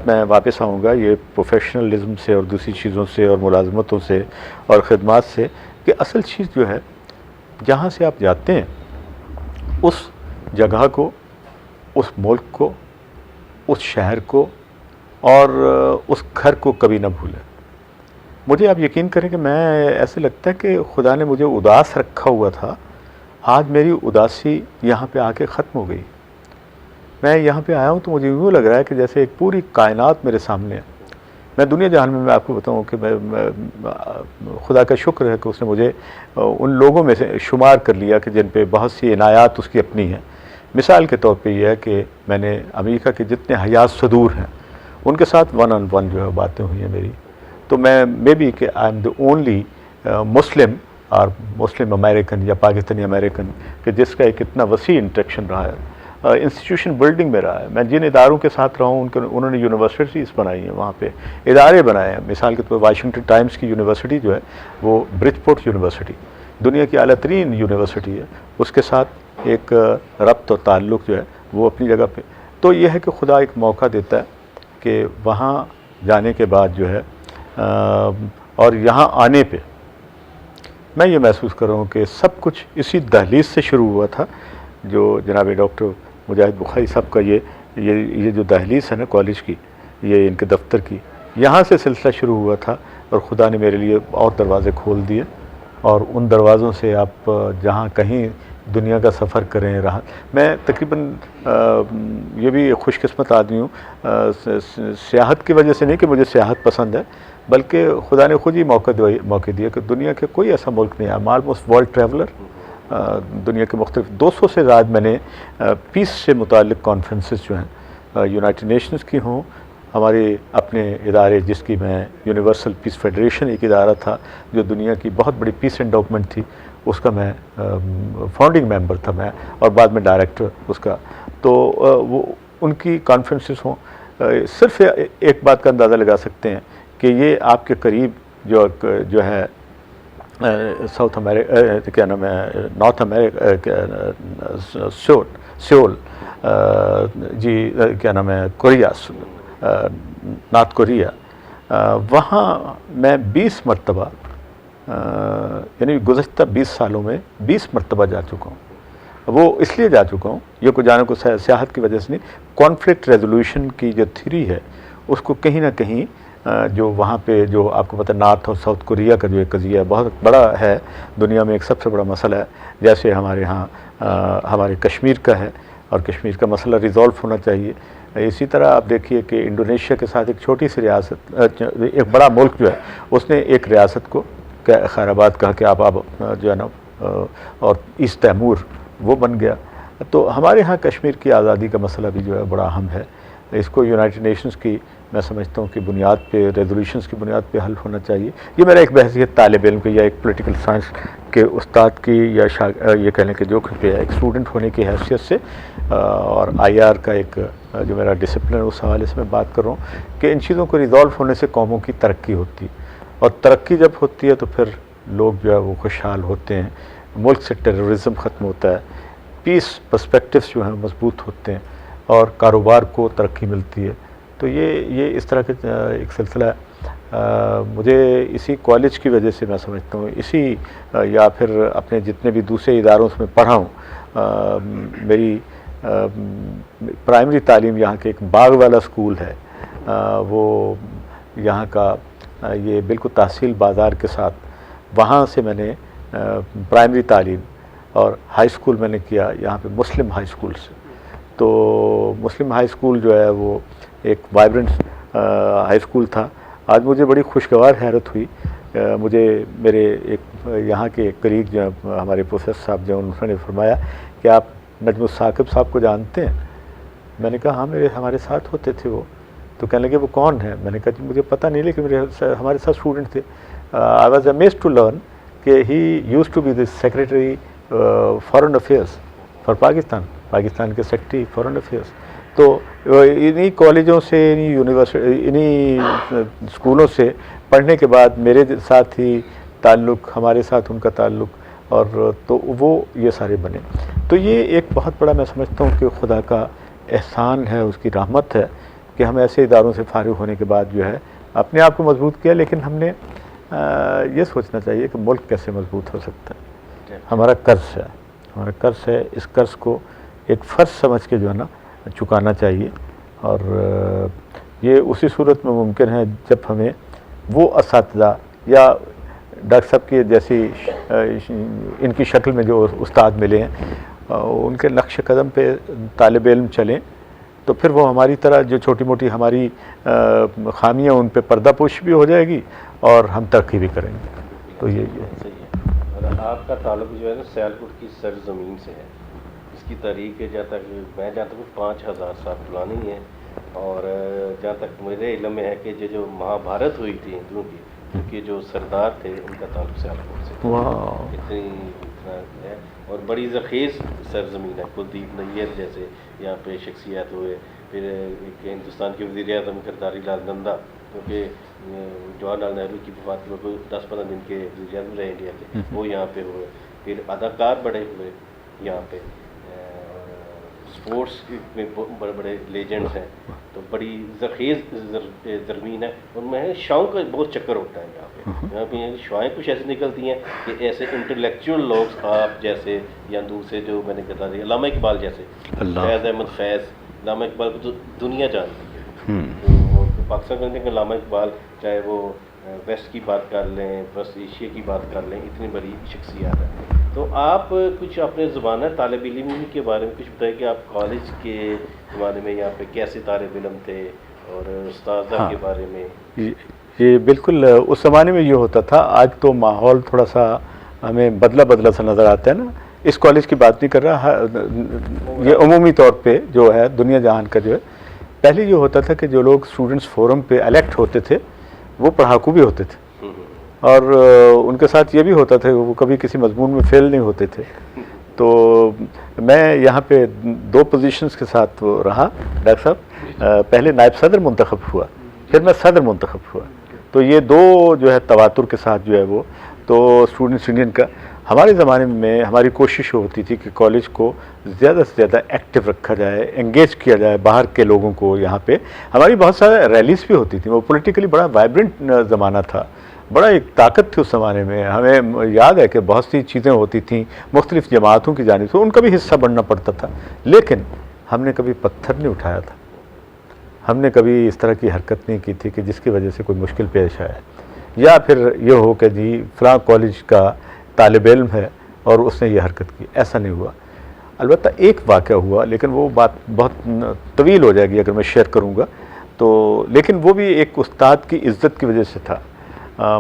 بات میں واپس آؤں گا یہ پروفیشنلزم سے اور دوسری چیزوں سے اور ملازمتوں سے اور خدمات سے، کہ اصل چیز جو ہے جہاں سے آپ جاتے ہیں اس جگہ کو، اس ملک کو، اس شہر کو اور اس گھر کو کبھی نہ بھولیں۔ مجھے آپ یقین کریں کہ میں ایسے لگتا ہے کہ خدا نے مجھے اداس رکھا ہوا تھا، آج میری اداسی یہاں پہ آ کے ختم ہو گئی۔ میں یہاں پہ آیا ہوں تو مجھے یوں لگ رہا ہے کہ جیسے ایک پوری کائنات میرے سامنے ہے۔ میں دنیا جہان میں آپ کو بتاؤں کہ میں خدا کا شکر ہے کہ اس نے مجھے ان لوگوں میں سے شمار کر لیا کہ جن پہ بہت سی عنایات اس کی اپنی ہیں۔ مثال کے طور پہ یہ ہے کہ میں نے امریکہ کے جتنے حیات صدور ہیں ان کے ساتھ ون آن ون جو ہے باتیں ہوئی ہیں میری، تو میں بھی کہ I am the only Muslim اور مسلم امریکن یا پاکستانی امریکن کہ جس کا ایک اتنا وسیع انٹریکشن رہا ہے، انسٹیٹیوشن بلڈنگ میں رہا ہے۔ میں جن اداروں کے ساتھ رہا ہوں انہوں نے یونیورسٹیز بنائی ہیں، وہاں پہ ادارے بنائے ہیں۔ مثال کے طور پر واشنگٹن ٹائمز کی یونیورسٹی جو ہے وہ برج پورٹ یونیورسٹی دنیا کی اعلیٰ ترین یونیورسٹی ہے، اس کے ساتھ ایک ربط اور تعلق جو ہے وہ اپنی جگہ پہ۔ تو یہ ہے کہ خدا ایک موقع دیتا ہے کہ وہاں جانے کے بعد جو ہے اور یہاں آنے پہ میں یہ محسوس کر رہا ہوں کہ سب کچھ اسی دہلیز سے شروع ہوا تھا جو جناب ڈاکٹر مجاہد بخاری صاحب کا یہ جو دہلیز ہے نا کالج کی، یہ ان کے دفتر کی، یہاں سے سلسلہ شروع ہوا تھا اور خدا نے میرے لیے اور دروازے کھول دیے، اور ان دروازوں سے آپ جہاں کہیں دنیا کا سفر کریں رہا۔ میں تقریباً یہ بھی خوش قسمت آدمی ہوں، سیاحت کی وجہ سے نہیں کہ مجھے سیاحت پسند ہے، بلکہ خدا نے خود ہی موقع دیا کہ دنیا کے کوئی ایسا ملک نہیں ہے، I am almost world traveller. دنیا کے مختلف 200 سے زائد میں نے پیس سے متعلق کانفرنسز جو ہیں یونائٹڈ نیشنز کی ہوں، ہمارے اپنے ادارے جس کی میں یونیورسل پیس فیڈریشن ایک ادارہ تھا جو دنیا کی بہت بڑی پیس انڈوپمنٹ تھی، اس کا میں فاؤنڈنگ ممبر تھا میں، اور بعد میں ڈائریکٹر اس کا۔ تو وہ ان کی کانفرنسز ہوں، صرف ایک بات کا اندازہ لگا سکتے ہیں کہ یہ آپ کے قریب جو ہے ساؤتھ امریکہ کیا نام ہے نارتھ امریکہ سیول جی کیا نام ہے کوریا، نارتھ کوریا، وہاں میں 20 مرتبہ یعنی گزشتہ 20 سالوں میں 20 مرتبہ جا چکا ہوں۔ وہ اس لیے جا چکا ہوں، یہ کو جانے کو سیاحت کی وجہ سے نہیں، کانفلکٹ ریزولوشن کی جو تھیوری ہے اس کو کہیں نہ کہیں جو وہاں پہ جو آپ کو پتہ نارتھ اور ساؤتھ کوریا کا جو ایک قضیہ ہے بہت بڑا ہے، دنیا میں ایک سب سے بڑا مسئلہ ہے، جیسے ہمارے ہاں ہمارے کشمیر کا ہے، اور کشمیر کا مسئلہ ریزولو ہونا چاہیے۔ اسی طرح آپ دیکھیے کہ انڈونیشیا کے ساتھ ایک چھوٹی سی ریاست، ایک بڑا ملک جو ہے اس نے ایک ریاست کو خیر آباد کہا کہ آپ جو ہے نا اور ایسٹ تیمور وہ بن گیا۔ تو ہمارے ہاں کشمیر کی آزادی کا مسئلہ بھی جو ہے بڑا اہم ہے، اس کو یونائٹڈ نیشنز کی میں سمجھتا ہوں کہ بنیاد پہ، ریزولوشنز کی بنیاد پہ حل ہونا چاہیے۔ یہ میرا ایک بحیثیت طالب علم کی یا ایک پولیٹیکل سائنس کے استاد کی یا یہ کہنے کے جو پہ ایک اسٹوڈنٹ ہونے کی حیثیت سے، اور آئی آر کا ایک جو میرا ڈسپلن اس حوالے سے میں بات کر رہا ہوں کہ ان چیزوں کو ریزالو ہونے سے قوموں کی ترقی ہوتی ہے، اور ترقی جب ہوتی ہے تو پھر لوگ جو ہے وہ خوشحال ہوتے ہیں، ملک سے ٹیررزم ختم ہوتا ہے، پیس پرسپیکٹیوز جو ہیں مضبوط ہوتے ہیں، اور کاروبار کو ترقی ملتی ہے۔ تو یہ اس طرح کا ایک سلسلہ ہے۔ مجھے اسی کالج کی وجہ سے میں سمجھتا ہوں، اسی یا پھر اپنے جتنے بھی دوسرے اداروں سے میں پڑھا ہوں، میری پرائمری تعلیم یہاں کے ایک باغ والا اسکول ہے، وہ یہاں کا یہ بالکل تحصیل بازار کے ساتھ، وہاں سے میں نے پرائمری تعلیم، اور ہائی اسکول میں نے کیا یہاں پہ مسلم ہائی اسکول سے۔ تو مسلم ہائی اسکول جو ہے وہ ایک وائبرنٹ ہائی اسکول تھا۔ آج مجھے بڑی خوشگوار حیرت ہوئی، مجھے میرے ایک یہاں کے قریب جو ہمارے پروفیسر صاحب جو انہوں نے فرمایا کہ آپ نجم الثاقب صاحب کو جانتے ہیں؟ میں نے کہا ہاں ہمارے ساتھ ہوتے تھے وہ۔ تو کہنے لگے وہ کون ہے؟ میں نے کہا جی مجھے پتہ نہیں، لیکن ہمارے ساتھ اسٹوڈنٹ تھے۔ I was amazed to learn کہ he used to be the secretary foreign affairs for Pakistan کے سیکریٹری فارن افیئرس۔ تو انہی کالجوں سے، انہی اسکولوں سے پڑھنے کے بعد میرے ساتھ ہی تعلق، ہمارے ساتھ ان کا تعلق، اور تو وہ یہ سارے بنے۔ تو یہ ایک بہت بڑا میں سمجھتا ہوں کہ خدا کا احسان ہے، اس کی رحمت ہے کہ ہم ایسے اداروں سے فارغ ہونے کے بعد جو ہے اپنے آپ کو مضبوط کیا، لیکن ہم نے یہ سوچنا چاہیے کہ ملک کیسے مضبوط ہو سکتا ہے. ہمارا قرض ہے، اس قرض کو ایک فرض سمجھ کے جو ہے نا چکانا چاہیے، اور یہ اسی صورت میں ممکن ہے جب ہمیں وہ اساتذہ یا ڈاکٹر صاحب کی جیسی ان کی شکل میں جو استاد ملے ہیں ان کے نقش قدم پہ طالب علم چلیں، تو پھر وہ ہماری طرح جو چھوٹی موٹی ہماری خامیاں ان پہ پردہ پوش بھی ہو جائے گی اور ہم ترقی بھی کریں گے. تو یہی ہے. صحیح ہے. اور آپ کا تعلق جو ہے نا سیالکوٹ کی سرزمین سے ہے، اس کی تاریخ ہے جہاں تک میں جانتا ہوں 5000 سال پرانی ہے، اور جہاں تک میرے علم میں ہے کہ جو مہابھارت ہوئی تھی ہندوؤں کی، ان کے جو سردار تھے ان کا تعلق سیالکوٹ سے اتنا ہے. اور بڑی زرخیز سرزمین ہے. کلدیپ نیر جیسے یہاں پہ شخصیات ہوئے، پھر ایک ہندوستان کے وزیر اعظم کرداری لال نندا، کیونکہ جواہر لال نہرو کی وفات کے بعد 10-15 دن کے وزیر اعظم رہے انڈیا کے، وہ یہاں پہ ہوئے. پھر اداکار بڑے ہوئے یہاں پہ، اسپورٹس میں بڑے بڑے لیجنڈس ہیں. تو بڑی زرخیز زمین ہے، ان میں شاؤں کا بہت چکر ہوتا ہے یہاں پہ شعائیں کچھ ایسی نکلتی ہیں کہ ایسے انٹلیکچوئل لوگ آپ جیسے یا دوسرے جو میں نے بتا دی علامہ اقبال جیسے، فیض احمد فیض، علامہ اقبال کو تو دنیا جانتی ہے. تو پاکستان میں علامہ اقبال چاہے وہ ویسٹ کی بات کر لیں، ویسٹ ایشیا کی بات کر لیں، اتنی بڑی شخصیات ہیں. تو آپ کچھ اپنے زبانہ طالب علم کے بارے میں کچھ بتائیں کہ آپ کالج کے زمانے میں یہاں پہ کیسے طالب علم تھے، اور استاذہ کے بارے میں. یہ بالکل اس زمانے میں یہ ہوتا تھا. آج تو ماحول تھوڑا سا ہمیں بدلا سا نظر آتا ہے نا. اس کالج کی بات نہیں کر رہا، یہ عمومی طور پہ جو ہے دنیا جہان کا جو ہے. پہلے یہ ہوتا تھا کہ جو لوگ اسٹوڈنٹس فورم پہ الیکٹ ہوتے تھے وہ پڑھاکو بھی ہوتے تھے، اور ان کے ساتھ یہ بھی ہوتا تھا کہ وہ کبھی کسی مضمون میں فیل نہیں ہوتے تھے. تو میں یہاں پہ 2 پوزیشنز کے ساتھ رہا ڈاکٹر صاحب. پہلے نائب صدر منتخب ہوا، پھر میں صدر منتخب ہوا. تو یہ 2 جو ہے تواتر کے ساتھ جو ہے وہ تو اسٹوڈنٹس یونین کا ہمارے زمانے میں ہماری کوشش ہوتی تھی کہ کالج کو زیادہ سے زیادہ ایکٹیو رکھا جائے، انگیج کیا جائے باہر کے لوگوں کو. یہاں پہ ہماری بہت سارے ریلیز بھی ہوتی تھیں. وہ پولیٹیکلی بڑا وائبرنٹ زمانہ تھا، بڑا ایک طاقت تھی اس زمانے میں. ہمیں یاد ہے کہ بہت سی چیزیں ہوتی تھیں مختلف جماعتوں کی جانب سے، ان کا بھی حصہ بننا پڑتا تھا. لیکن ہم نے کبھی پتھر نہیں اٹھایا تھا، ہم نے کبھی اس طرح کی حرکت نہیں کی تھی کہ جس کی وجہ سے کوئی مشکل پیش آئے، یا پھر یہ ہو کہ جی فلاں کالج کا طالب علم ہے اور اس نے یہ حرکت کی. ایسا نہیں ہوا. البتہ ایک واقعہ ہوا، لیکن وہ بات بہت طویل ہو جائے گی اگر میں شیئر کروں گا تو. لیکن وہ بھی ایک استاد کی عزت کی وجہ سے تھا.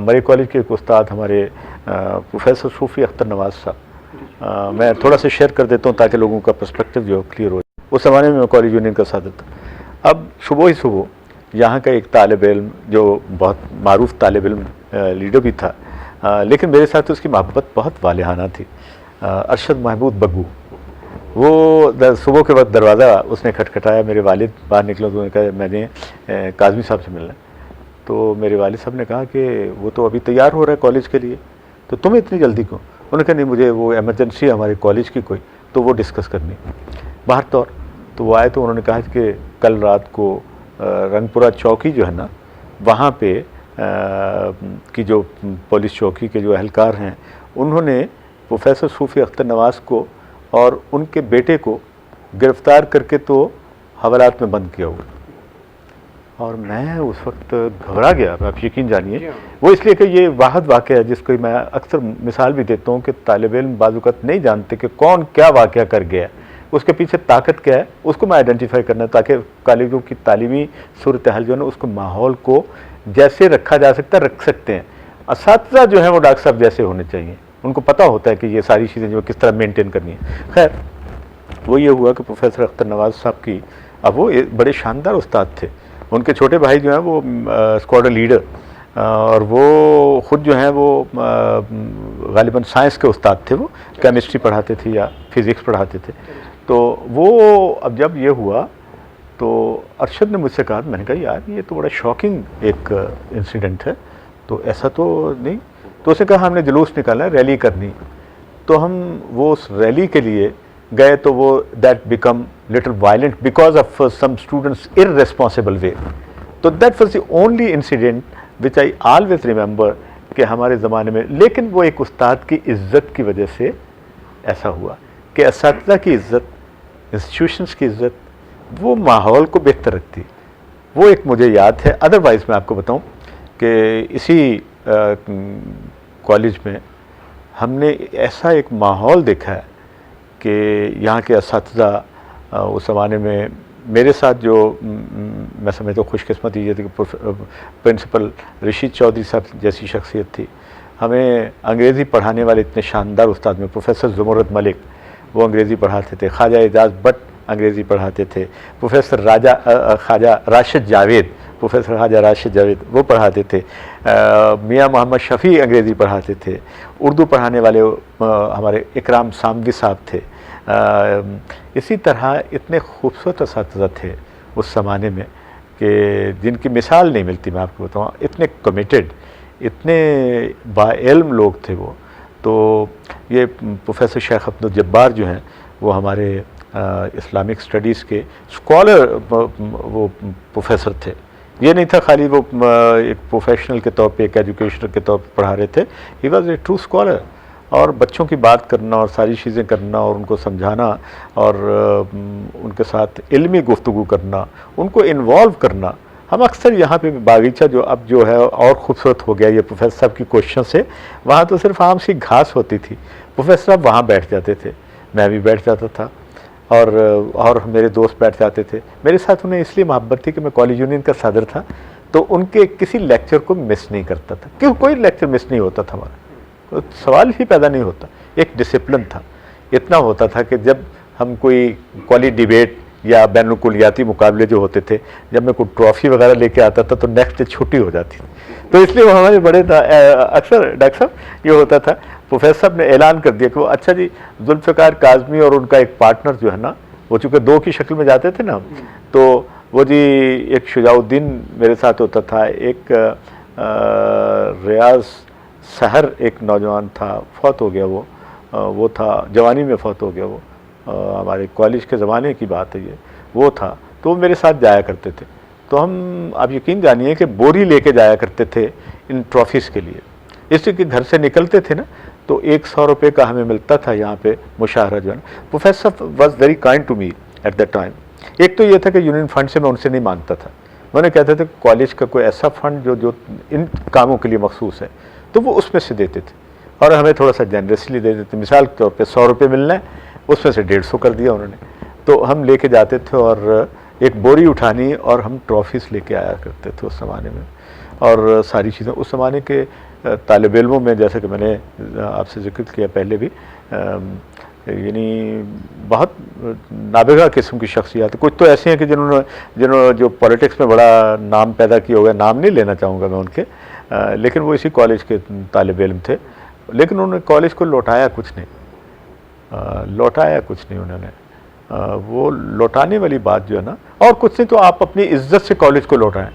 میرے کالج کے ایک استاد ہمارے پروفیسر صوفی اختر نواز صاحب، میں تھوڑا سا شیئر کر دیتا ہوں تاکہ لوگوں کا پرسپیکٹو جو کلیئر ہو جائے. اس زمانے میں کالج یونین کا صدر تھا. اب صبح ہی صبح یہاں کا ایک طالب علم جو بہت معروف طالب علم لیڈر بھی تھا، لیکن میرے ساتھ اس کی محبت بہت والہانہ تھی، ارشد محمود بگو. وہ صبح کے وقت دروازہ اس نے کھٹکھٹایا. میرے والد باہر نکلے تو انہوں نے کہا میں نے کاظمی صاحب سے ملنا ہے. تو میرے والد صاحب نے کہا کہ وہ تو ابھی تیار ہو رہا ہے کالج کے لیے، تو تمہیں اتنی جلدی کیوں؟ انہوں نے کہا نہیں مجھے وہ ایمرجنسی ہے ہمارے کالج کی کوئی، تو وہ ڈسکس کرنی باہر طور. تو وہ آئے تو انہوں نے کہا کہ کل رات کو رنگ پورہ چوکی جو ہے نا وہاں پہ کی جو پولیس چوکی کے جو اہلکار ہیں انہوں نے پروفیسر صوفی اختر نواز کو اور ان کے بیٹے کو گرفتار کر کے تو حوالات میں بند کیا ہوا. اور میں اس وقت گھبرا گیا، آپ یقین جانیے. وہ اس لیے کہ یہ واحد واقعہ ہے جس کو میں اکثر مثال بھی دیتا ہوں کہ طالب علم بعض اوقات نہیں جانتے کہ کون کیا واقعہ کر گیا، اس کے پیچھے طاقت کیا ہے، اس کو میں آئیڈینٹیفائی کرنا تاکہ کالجوں کی تعلیمی صورتحال جو ہے نا اس کو ماحول کو جیسے رکھا جا سکتا رکھ سکتے ہیں. اساتذہ جو ہیں وہ ڈاکٹر صاحب جیسے ہونے چاہیے، ان کو پتہ ہوتا ہے کہ یہ ساری چیزیں جو کس طرح مینٹین کرنی ہے. خیر وہ یہ ہوا کہ پروفیسر اختر نواز صاحب کی، اب وہ بڑے شاندار استاد تھے. ان کے چھوٹے بھائی جو ہیں وہ اسکواڈرن لیڈر، اور وہ خود جو ہیں وہ غالباً سائنس کے استاد تھے. وہ کیمسٹری پڑھاتے تھے یا فزکس پڑھاتے تھے. تو وہ اب جب یہ ہوا تو ارشد نے مجھ سے کہا، میں نے کہا یار یہ تو بڑا شاکنگ ایک انسیڈنٹ ہے، تو ایسا تو نہیں. تو اسے کہا ہم نے جلوس نکالنا ہے، ریلی کرنی. تو ہم وہ اس ریلی کے لیے گئے تو وہ that become little violent because of some students irresponsible way. تو that was the only incident which I always remember کہ ہمارے زمانے میں. لیکن وہ ایک استاد کی عزت کی وجہ سے ایسا ہوا کہ اساتذہ کی عزت, انسٹیٹیوشنس کی عزت, وہ ماحول کو بہتر رکھتی. وہ ایک مجھے یاد ہے. ادروائز میں آپ کو بتاؤں کہ اسی کالج میں ہم نے ایسا ایک ماحول دیکھا ہے کہ یہاں کے اساتذہ اس زمانے میں میرے ساتھ جو میں سمجھتا ہوں خوش قسمتی یہ تھی کہ پرنسپل رشید چودھری صاحب جیسی شخصیت تھی. ہمیں انگریزی پڑھانے والے اتنے شاندار استاد میں پروفیسر زمرد ملک, وہ انگریزی پڑھاتے تھے. خواجہ اعجاز بٹ انگریزی پڑھاتے تھے. پروفیسر خواجہ راشد جاوید, پروفیسر خواجہ راشد جاوید وہ پڑھاتے تھے. میاں محمد شفیع انگریزی پڑھاتے تھے. اردو پڑھانے والے ہمارے اکرام سامدی صاحب تھے. اسی طرح اتنے خوبصورت اساتذہ تھے اس زمانے میں کہ جن کی مثال نہیں ملتی. میں آپ کو بتاؤں اتنے کمیٹڈ, اتنے با علم لوگ تھے وہ. تو یہ پروفیسر شیخ عبد الجبار جو ہیں وہ ہمارے اسلامک اسٹڈیز کے اسکالر وہ پروفیسر تھے. یہ نہیں تھا خالی وہ ایک پروفیشنل کے طور پہ, ایک ایجوکیشنر کے طور پہ پڑھا رہے تھے. He was a true scholar. اور بچوں کی بات کرنا اور ساری چیزیں کرنا اور ان کو سمجھانا اور ان کے ساتھ علمی گفتگو کرنا, ان کو انوالو کرنا. ہم اکثر یہاں پہ باغیچہ جو اب جو ہے اور خوبصورت ہو گیا یہ پروفیسر صاحب کی کوششوں سے, وہاں تو صرف عام سی گھاس ہوتی تھی. پروفیسر صاحب وہاں بیٹھ جاتے تھے, میں بھی بیٹھ جاتا تھا اور میرے دوست بیٹھ جاتے تھے. میرے ساتھ انہیں اس لیے محبت تھی کہ میں کالج یونین کا صدر تھا, تو ان کے کسی لیکچر کو مس نہیں کرتا تھا. کیوں کوئی لیکچر مس نہیں ہوتا تھا ہمارا, سوال ہی پیدا نہیں ہوتا. ایک ڈسپلن تھا. اتنا ہوتا تھا کہ جب ہم کوئی کالج ڈیبیٹ یا بین الکلیاتی مقابلے جو ہوتے تھے, جب میں کوئی ٹرافی وغیرہ لے کے آتا تھا تو نیکسٹ ڈے چھٹی ہو جاتی تھی. تو اس لیے وہ ہمارے بڑے اکثر ڈاکٹر صاحب یہ ہوتا تھا, پروفیسر صاحب نے اعلان کر دیا کہ وہ اچھا جی ذوالفقار کاظمی اور ان کا ایک پارٹنر جو ہے نا, وہ چونکہ دو کی شکل میں جاتے تھے نا, تو وہ جی ایک شجاع الدین میرے ساتھ ہوتا تھا, ایک ریاض سحر ایک نوجوان تھا, فوت ہو گیا وہ تھا جوانی میں فوت ہو گیا. وہ ہمارے کالج کے زمانے کی بات ہے یہ, وہ تھا. تو وہ میرے ساتھ جایا کرتے تھے. تو ہم آپ یقین جانیے کہ بوری لے کے جایا کرتے تھے ان ٹرافیز کے لیے. اس لیے کہ گھر سے نکلتے تھے نا تو 100 روپے کا ہمیں ملتا تھا یہاں پہ مشاہرہ جو ہے نا. Professor was very kind to me at that time. ایک تو یہ تھا کہ یونین فنڈ سے میں ان سے نہیں مانگتا تھا. میں نے کہتے تھے کالج کا کوئی ایسا فنڈ جو ان کاموں کے لیے مخصوص ہے تو وہ اس میں سے دیتے تھے, اور ہمیں تھوڑا سا جنرسلی دے دیتے. مثال کے طور پہ 100 روپے ملنا ہے, اس میں سے 150 کر دیا انہوں نے. تو ہم لے کے جاتے تھے اور ایک بوری اٹھانی اور ہم ٹرافیز لے کے آیا کرتے تھے اس زمانے میں. اور ساری چیزیں اس زمانے کے طالب علموں میں, جیسے کہ میں نے آپ سے ذکر کیا پہلے بھی, یعنی بہت نابغہ قسم کی شخصیات. کچھ تو ایسے ہیں کہ جنہوں نے جو پولیٹکس میں بڑا نام پیدا کیا ہو گیا, نام نہیں لینا چاہوں گا میں ان کے, لیکن وہ اسی کالج کے طالب علم تھے. لیکن انہوں نے کالج کو لوٹایا کچھ نہیں, انہوں نے وہ لوٹانے والی بات جو ہے نا, اور کچھ نہیں تو آپ اپنی عزت سے کالج کو لوٹائیں.